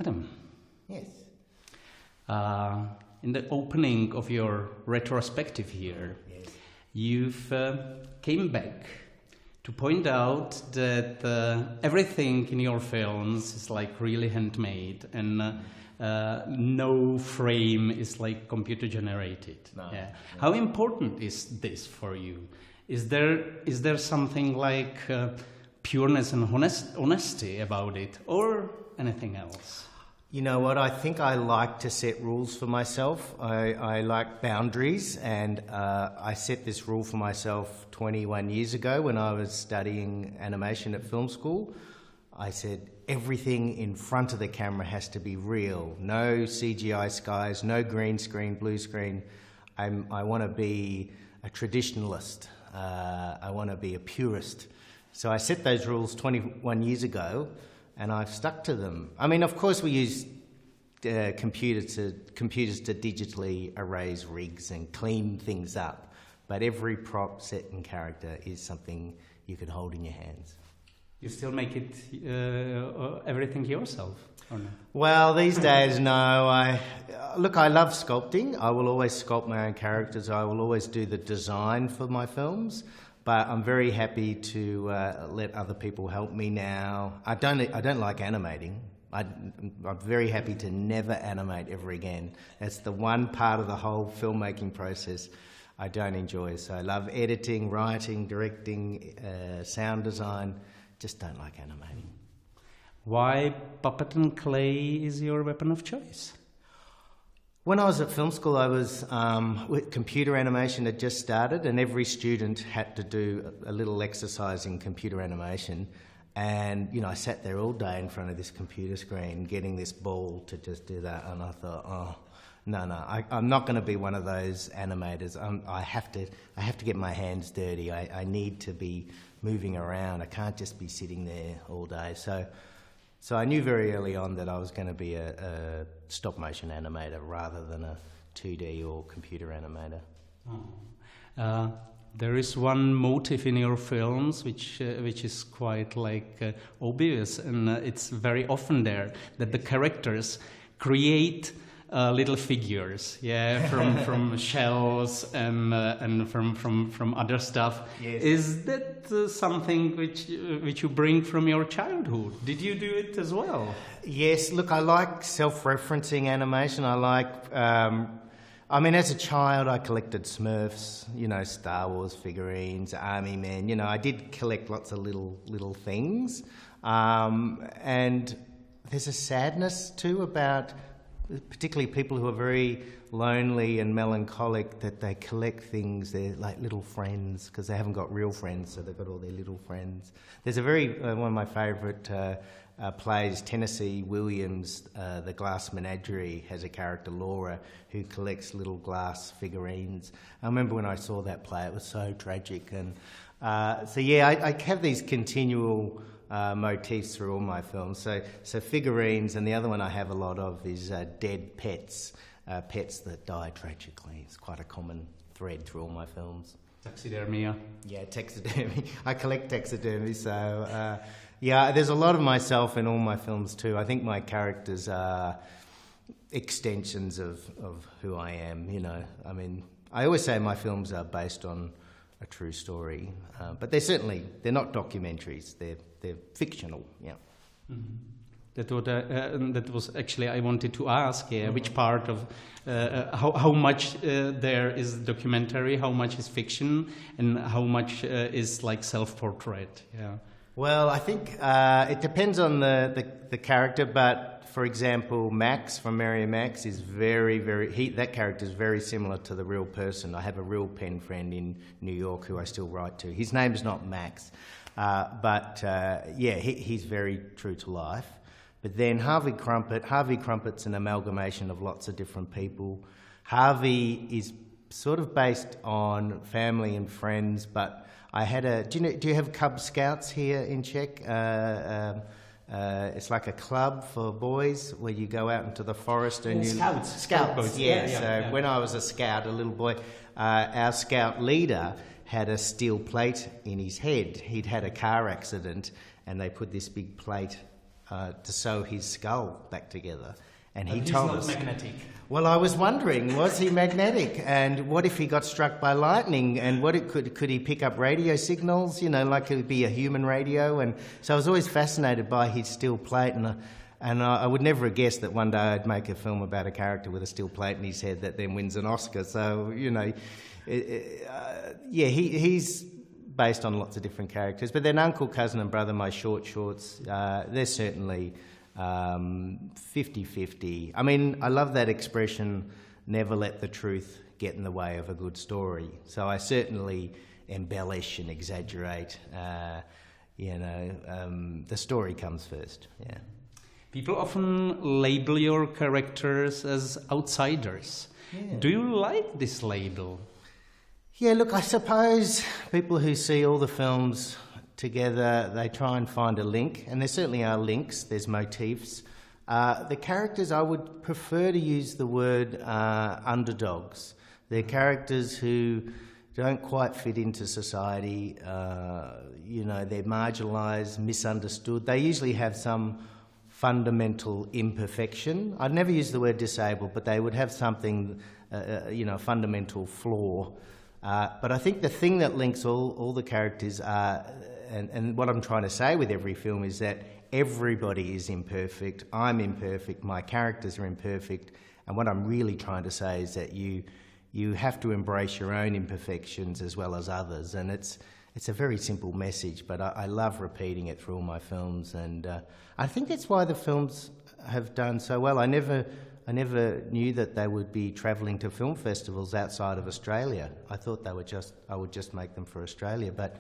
Adam. Yes. In the opening of your retrospective here, Yes. you've came back to point out that everything in your films is like really handmade and no frame is like computer generated. No, Yeah. no. How important is this for you? Is there something like pureness and honesty about it, or anything else? You know what, I think I like to set rules for myself. I like boundaries, and I set this rule for myself 21 years ago when I was studying animation at film school. I said everything in front of the camera has to be real. No CGI skies, no green screen, blue screen. I want to be a traditionalist. I want to be a purist. So I set those rules 21 years ago, and I've stuck to them. I mean, of course, we use computers to digitally erase rigs and clean things up, but every prop, set, and character is something you could hold in your hands. You still make it everything yourself, or no? Well, these days, no. I love sculpting. I will always sculpt my own characters. I will always do the design for my films. But I'm very happy to let other people help me now. I don't like animating. I'm very happy to never animate ever again. That's the one part of the whole filmmaking process I don't enjoy. So I love editing, writing, directing, sound design. Just don't like animating. Why puppet and clay is your weapon of choice? When I was at film school, I was computer animation had just started, and every student had to do a little exercise in computer animation. And I sat there all day in front of this computer screen, getting this ball to just do that. And I thought, oh, no, I'm not going to be one of those animators. I have to get my hands dirty. I need to be moving around. I can't just be sitting there all day. So I knew very early on that I was going to be a stop-motion animator rather than a 2D or computer animator. Oh. There is one motive in your films which is quite obvious, and it's very often there, that the characters create little figures, from shells and from other stuff. Yes. Is that something which you bring from your childhood? Did you do it as well? Yes. Look, I like self-referencing animation. I like. As a child, I collected Smurfs, Star Wars figurines, Army Men. I did collect lots of little things, and there's a sadness too about, particularly people who are very lonely and melancholic, that they collect things. They're like little friends because they haven't got real friends, so they've got all their little friends. There's a one of my favourite plays, Tennessee Williams, The Glass Menagerie, has a character, Laura, who collects little glass figurines. I remember when I saw that play, it was so tragic. And I have these continual motifs through all my films. So figurines, and the other one I have a lot of is dead pets, pets that die tragically. It's quite a common thread through all my films. Taxidermy. Yeah, taxidermy. I collect taxidermy, so there's a lot of myself in all my films too. I think my characters are extensions of who I am, I always say my films are based on a true story, but they're not documentaries, they're fictional, yeah. Mm-hmm. That was actually I wanted to ask, which part of how much there is documentary, how much is fiction, and how much is like self-portrait. Yeah. Well, I think it depends on the character, but for example, Max from Mary and Max is that character is very similar to the real person. I have a real pen friend in New York who I still write to. His name's not Max, but he's very true to life. But then Harvey Crumpet's an amalgamation of lots of different people. Harvey is sort of based on family and friends, but I had do you have Cub Scouts here in Czech? It's like a club for boys where you go out into the forest and Scouts. Yeah. When I was a scout, a little boy, our scout leader had a steel plate in his head. He'd had a car accident, and they put this big plate to sew his skull back together. And he But told he's us. not magnetic. Well, I was wondering, was he magnetic? And what if he got struck by lightning? And could he pick up radio signals? You know, like it would be a human radio. And so I was always fascinated by his steel plate. And I would never have guessed that one day I'd make a film about a character with a steel plate in his head that then wins an Oscar. So, you know, he's based on lots of different characters. But then Uncle, Cousin and Brother, my shorts, they're certainly 50-50. I mean, I love that expression, never let the truth get in the way of a good story. So I certainly embellish and exaggerate. The story comes first, yeah. People often label your characters as outsiders. Yeah. Do you like this label? Yeah, look, I suppose people who see all the films together, they try and find a link, and there certainly are links, there's motifs. The characters, I would prefer to use the word underdogs. They're characters who don't quite fit into society, they're marginalised, misunderstood. They usually have some fundamental imperfection. I'd never use the word disabled, but they would have something, a fundamental flaw. But I think the thing that links all the characters are, and what I'm trying to say with every film is that everybody is imperfect, I'm imperfect, my characters are imperfect, and what I'm really trying to say is that you have to embrace your own imperfections as well as others, and it's a very simple message, but I love repeating it through all my films, and I think that's why the films have done so well. I never knew that they would be travelling to film festivals outside of Australia. I thought I would just make them for Australia, but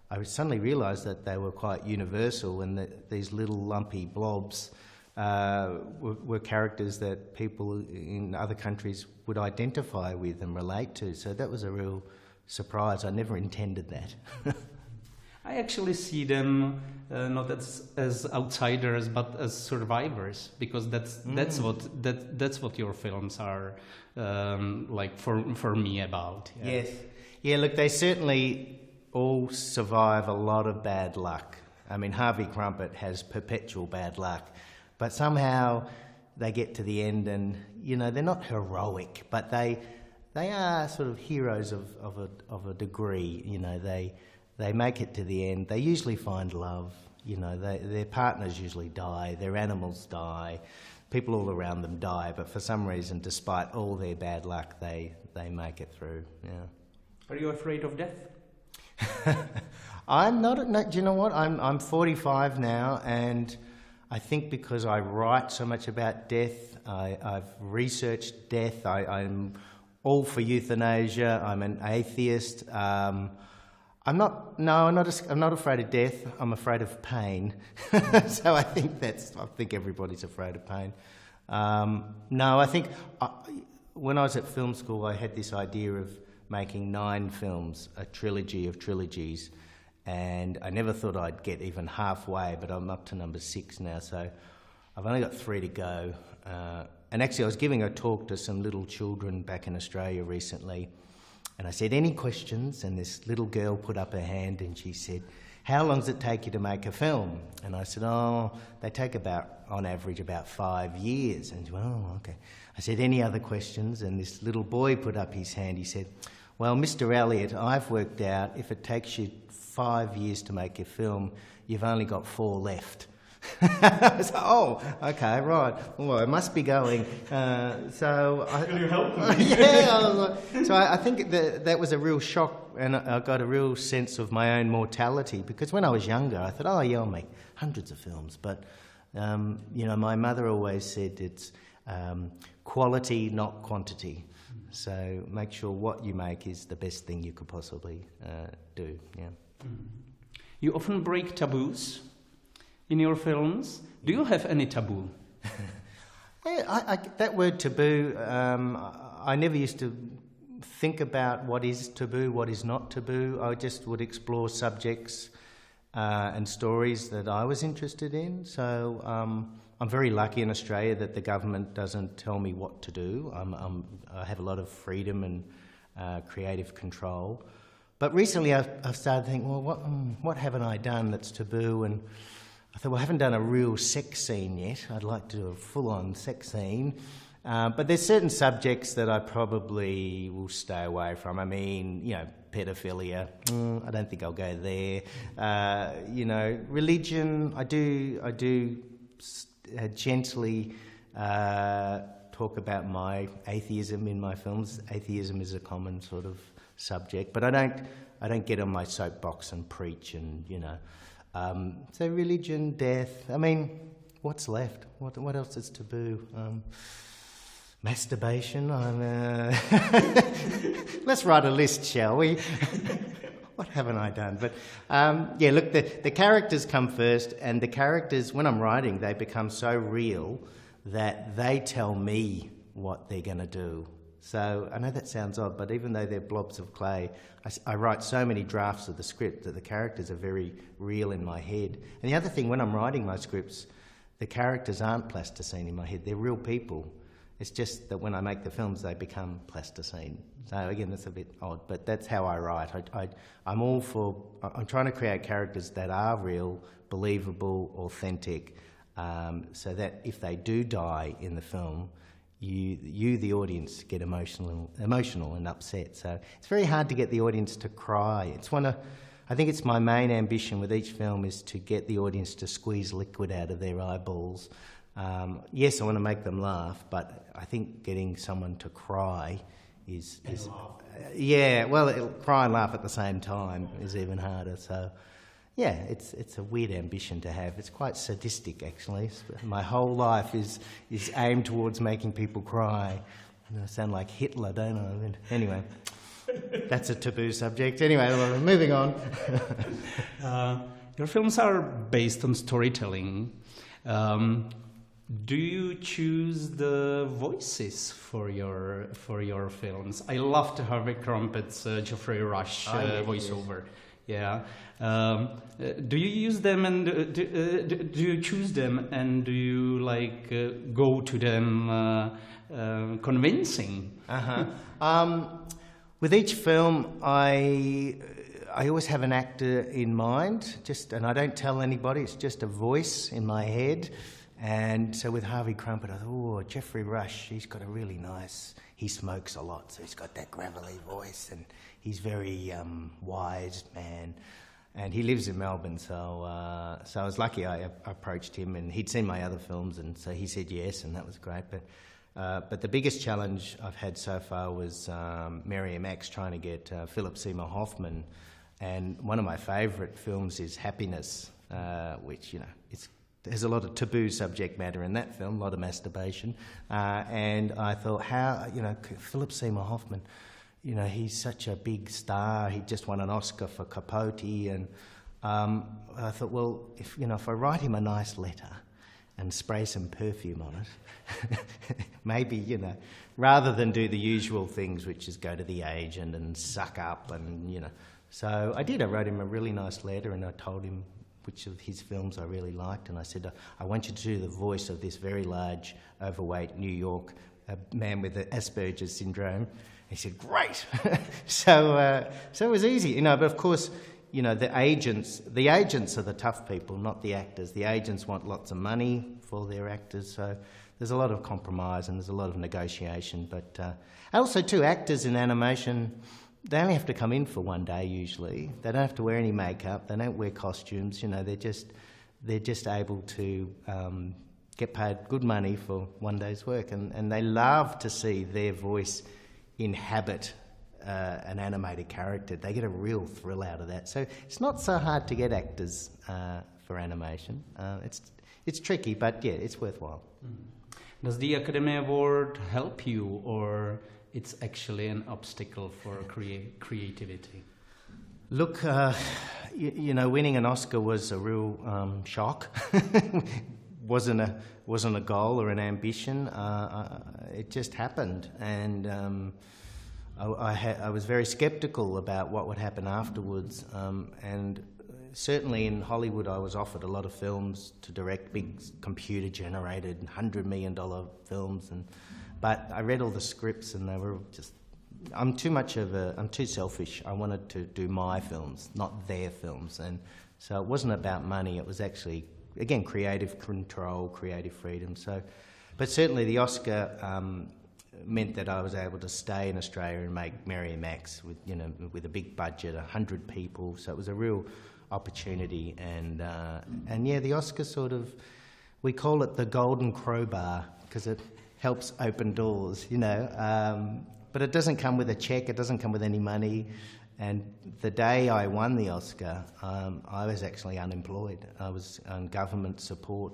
I suddenly realised that they were quite universal, and that these little lumpy blobs were characters that people in other countries would identify with and relate to. So that was a real surprise. I never intended that. I actually see them not as outsiders, but as survivors, because that's what your films are like for me about. Yeah. Yes, yeah. Look, they certainly all survive a lot of bad luck. I mean, Harvey Crumpet has perpetual bad luck, but somehow they get to the end, and they're not heroic, but they are sort of heroes of a degree. They make it to the end. They usually find love. Their partners usually die. Their animals die. People all around them die. But for some reason, despite all their bad luck, they make it through. Yeah. Are you afraid of death? I'm not. No, do you know what? I'm 45 now, and I think because I write so much about death, I've researched death. I'm all for euthanasia. I'm an atheist. I'm not afraid of death. I'm afraid of pain. So I think everybody's afraid of pain. No, I think when I was at film school, I had this idea of making 9 films, a trilogy of trilogies, and I never thought I'd get even halfway, but I'm up to number 6 now, so I've only got 3 to go. And actually I was giving a talk to some little children back in Australia recently, and I said, any questions? And this little girl put up her hand and she said, how long does it take you to make a film? And I said, they take on average about 5 years. And she went, okay. I said, any other questions? And this little boy put up his hand. He said, well, Mr. Elliot, I've worked out if it takes you 5 years to make a film, you've only got 4 left. I was like, okay, right. Well, I must be going. Will you help me? Yeah. So I think that was a real shock, and I got a real sense of my own mortality, because when I was younger, I thought, I'll make hundreds of films. But, my mother always said it's quality, not quantity. So make sure what you make is the best thing you could possibly do. Yeah. You often break taboos in your films. Do you have any taboo? That word taboo, I never used to think about what is taboo, what is not taboo. I just would explore subjects and stories that I was interested in. So I'm very lucky in Australia that the government doesn't tell me what to do. I have a lot of freedom and creative control. But recently I've started thinking, well, what haven't I done that's taboo? And I thought, well, I haven't done a real sex scene yet. I'd like to do a full-on sex scene. But there's certain subjects that I probably will stay away from. I mean, pedophilia, I don't think I'll go there. Religion, I do gently talk about my atheism in my films. Atheism is a common sort of subject, but I don't get on my soapbox and preach and, so religion, death, I mean, what's left? What else is taboo? Masturbation. Let's write a list, shall we? What haven't I done? But look, the characters come first, and the characters, when I'm writing, they become so real that they tell me what they're going to do. So I know that sounds odd, but even though they're blobs of clay, I write so many drafts of the script that the characters are very real in my head. And the other thing, when I'm writing my scripts, the characters aren't plasticine in my head. They're real people. It's just that when I make the films, they become plasticine. So again, that's a bit odd, but that's how I write. I'm trying to create characters that are real, believable, authentic, so that if they do die in the film, you the audience, get emotional and upset. So it's very hard to get the audience to cry. I think it's my main ambition with each film is to get the audience to squeeze liquid out of their eyeballs. Yes, I want to make them laugh, but I think getting someone to cry is cry and laugh at the same time is even harder. So, yeah, it's a weird ambition to have. It's quite sadistic, actually. My whole life is aimed towards making people cry. I sound like Hitler, don't I? Anyway, that's a taboo subject. Anyway, moving on. Your films are based on storytelling. Do you choose the voices for your films? I loved Harvey Crumpet's Geoffrey Rush voiceover. Yeah. Do you use them and do you choose them and do you go to them convincing? With each film, I always have an actor in mind, and I don't tell anybody. It's just a voice in my head. And so with Harvey Crumpet, I thought, Geoffrey Rush, he's got he smokes a lot, so he's got that gravelly voice, and he's very wise man, and he lives in Melbourne, so I was lucky. I approached him, and he'd seen my other films, and so he said yes, and that was great. But the biggest challenge I've had so far was Mary Max trying to get Philip Seymour Hoffman, and one of my favourite films is Happiness, which there's a lot of taboo subject matter in that film, a lot of masturbation, and I thought, Philip Seymour Hoffman, he's such a big star. He just won an Oscar for Capote, and I thought, well, if I write him a nice letter and spray some perfume on it, maybe, rather than do the usual things, which is go to the agent and suck up, and So I did. I wrote him a really nice letter, and I told him which of his films I really liked, and I said, I want you to do the voice of this very large, overweight New York man with Asperger's syndrome. He said, great. So it was easy, but of course, the agents are the tough people, not the actors. The agents want lots of money for their actors, so there's a lot of compromise and there's a lot of negotiation. But also, too, actors in animation, they only have to come in for one day usually. They don't have to wear any makeup. They don't wear costumes. They're just able to get paid good money for one day's work, and they love to see their voice inhabit an animated character. They get a real thrill out of that. So it's not so hard to get actors for animation. It's tricky, but yeah, it's worthwhile. Does the Academy Award help you, or it's actually an obstacle for creativity? Look, winning an Oscar was a real shock. wasn't a goal or an ambition. It just happened, and I was very sceptical about what would happen afterwards. And certainly in Hollywood, I was offered a lot of films to direct, big computer-generated $100 million films, but I read all the scripts and they were just... I'm too selfish. I wanted to do my films, not their films, and so it wasn't about money. It was actually again, creative control, creative freedom. So, but certainly the Oscar meant that I was able to stay in Australia and make Mary and Max with a big budget, 100 people. So it was a real opportunity, and yeah, the Oscar sort of, we call it the golden crowbar because it helps open doors, but it doesn't come with a cheque, it doesn't come with any money. And the day I won the Oscar, I was actually unemployed. I was on government support,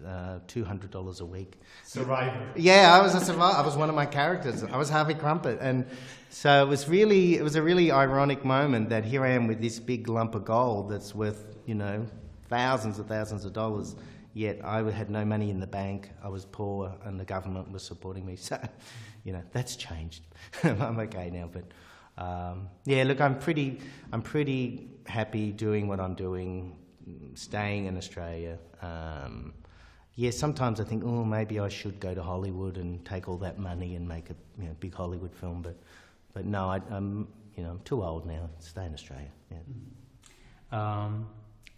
$200 a week. Survivor. Yeah, I was a survivor. I was one of my characters. I was Harvey Crumpet, and so it was a really ironic moment that here I am with this big lump of gold that's worth thousands of dollars. Yet I had no money in the bank. I was poor, and the government was supporting me. So, that's changed. I'm okay now, but. Yeah, look, I'm pretty happy doing what I'm doing, staying in Australia. Yeah, sometimes I think, maybe I should go to Hollywood and take all that money and make a big Hollywood film, but no, I'm too old now. Stay in Australia. Yeah.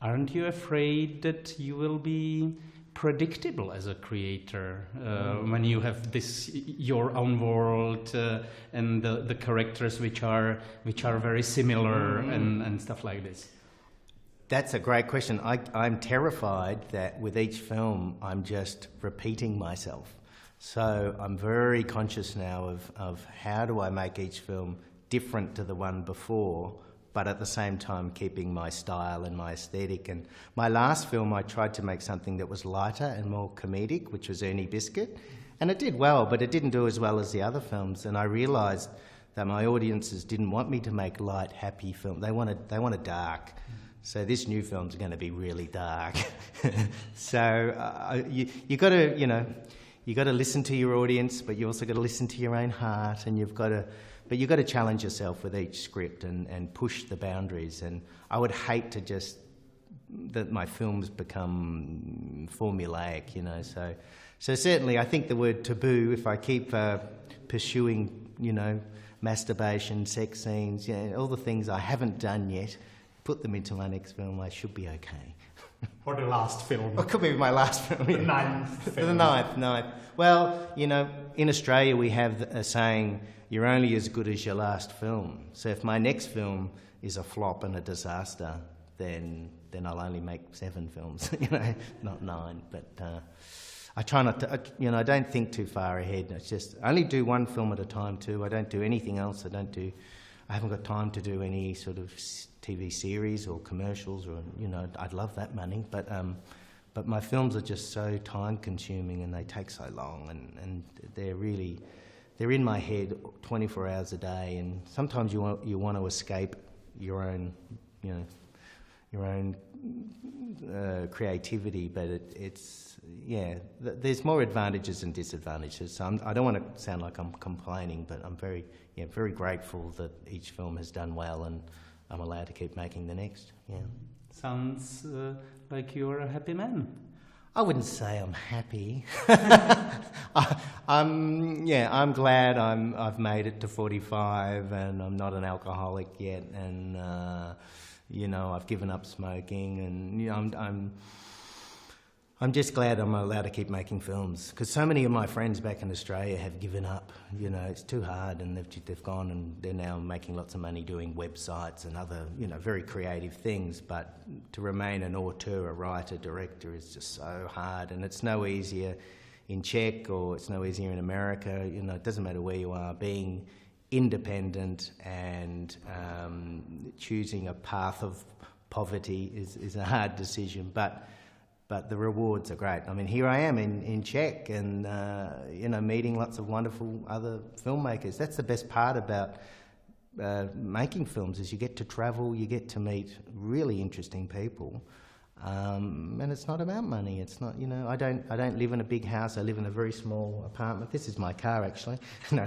Aren't you afraid that you will be predictable as a creator when you have your own world and the characters which are very similar and stuff like this? That's a great question. I'm terrified that with each film I'm just repeating myself. So I'm very conscious now of how do I make each film different to the one before, but at the same time keeping my style and my aesthetic. And my last film, I tried to make something that was lighter and more comedic, which was Ernie Biscuit. And it did well, but it didn't do as well as the other films. And I realised that my audiences didn't want me to make light, happy films. They wanted dark. So this new film's going to be really dark. So you got to listen to your audience, but you also got to listen to your own heart, and But you've got to challenge yourself with each script and push the boundaries. And I would hate to just that my films become formulaic, So certainly, I think the word taboo. If I keep pursuing, masturbation, sex scenes, all the things I haven't done yet, put them into my next film, I should be okay. Or the last film. It could be my last film. The ninth film. The ninth. Well, in Australia we have a saying, you're only as good as your last film. So if my next film is a flop and a disaster, then I'll only make 7 films, not 9. But I try not to, I don't think too far ahead. It's just, I only do one film at a time too. I don't do anything else. I haven't got time to do any sort of TV series or commercials or, I'd love that money. But my films are just so time consuming and they take so long and they're in my head 24 hours a day, and sometimes you want to escape your own, creativity, but there's more advantages than disadvantages. So I don't want to sound like I'm complaining, but I'm very grateful that each film has done well, and I'm allowed to keep making the next. Yeah. Sounds like you're a happy man. I wouldn't say I'm happy. I'm glad I've made it to 45 and I'm not an alcoholic yet, and I've given up smoking, and I'm just glad I'm allowed to keep making films, because so many of my friends back in Australia have given up. It's too hard, and they've gone and they're now making lots of money doing websites and other, very creative things. But to remain an auteur, a writer, director is just so hard, and it's no easier in Czech or it's no easier in America. It doesn't matter where you are. Being independent and choosing a path of poverty is a hard decision, but the rewards are great. I mean, here I am in Czech and, meeting lots of wonderful other filmmakers. That's the best part about making films, is you get to travel, you get to meet really interesting people. And it's not about money. It's not, I don't live in a big house. I live in a very small apartment. This is my car, actually. No.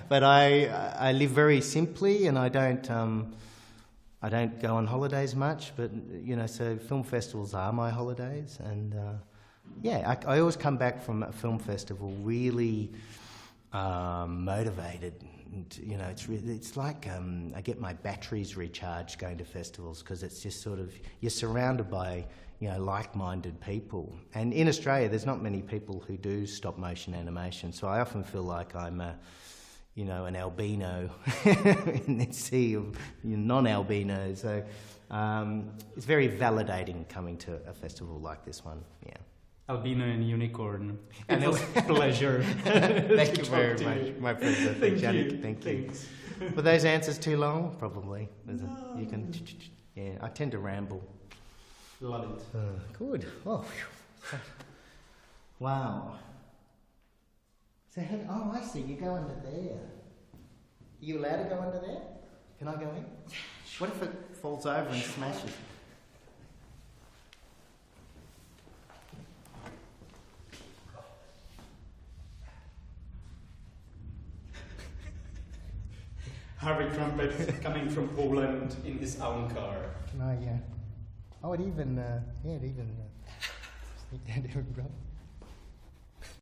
But I live very simply, and I don't go on holidays much, but, so film festivals are my holidays. And, I always come back from a film festival really motivated. And, it's like I get my batteries recharged going to festivals, because it's just sort of, you're surrounded by, like-minded people. And in Australia, there's not many people who do stop-motion animation, so I often feel like I'm an albino in this sea of non-albinos. So it's very validating coming to a festival like this one. Yeah. Albino and unicorn. And It was a pleasure. Thank to you very talk to much, you. my pleasure. Thank Janik, you. Thank you. Thanks. Were those answers too long? Probably. You can. Yeah, I tend to ramble. Love it. Good. Oh, phew. Wow. So, I see. You go under there. Are you allowed to go under there? Can I go in? What if it falls over and smashes? Harry Trumpet coming from Poland in his own car. Can I? Oh, it even. Sneak down to everybody.